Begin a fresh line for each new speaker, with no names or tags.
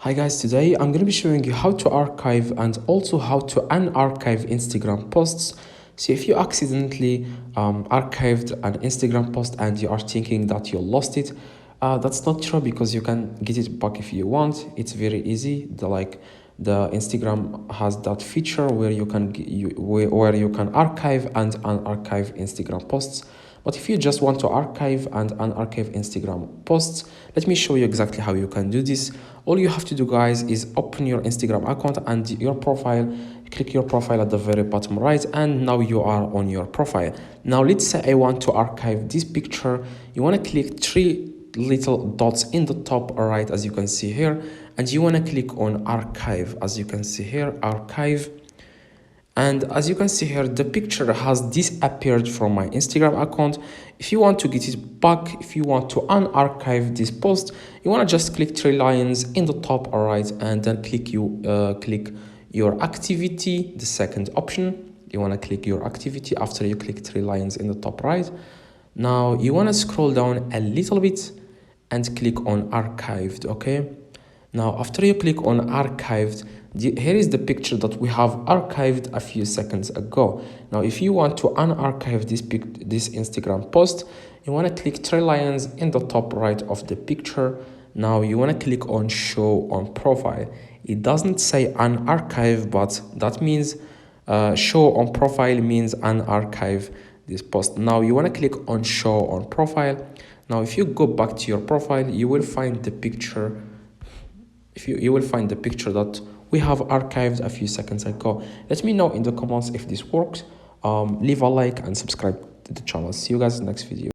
Hi guys, today I'm going to be showing you how to archive and also how to unarchive Instagram posts. So if you accidentally archived an Instagram post and you are thinking that you lost it, that's not true because you can get it back if you want. It's very easy. The Instagram has that feature where you can where you can archive and unarchive Instagram posts. But if you just want to archive and unarchive Instagram posts, let me show you exactly how you can do this. All you have to do, guys, is open your Instagram account and your profile. Click your profile at the very bottom right, and now you are on your profile. Now let's say I want to archive this picture. You want to click three little dots in the top right, as you can see here, and you want to click on archive, as you can see here, archive. And as you can see here, the picture has disappeared from my Instagram account. If you want to get it back, if you want to unarchive this post, you want to just click three lines in the top right and then click your activity, the second option. You want to click your activity after you click three lines in the top right. Now you want to scroll down a little bit and click on archived. Okay, now after you click on archived, here is the picture that we have archived a few seconds ago. Now if you want to unarchive this Instagram post, you want to click three lines in the top right of the picture. Now you want to click on show on profile. It doesn't say unarchive, but that means show on profile means unarchive this post. Now you want to click on show on profile. Now if you go back to your profile, you will find the picture. You will find the picture that we have archived a few seconds ago. Let me know in the comments if this works. Leave a like and subscribe to the channel. See you guys in the next video.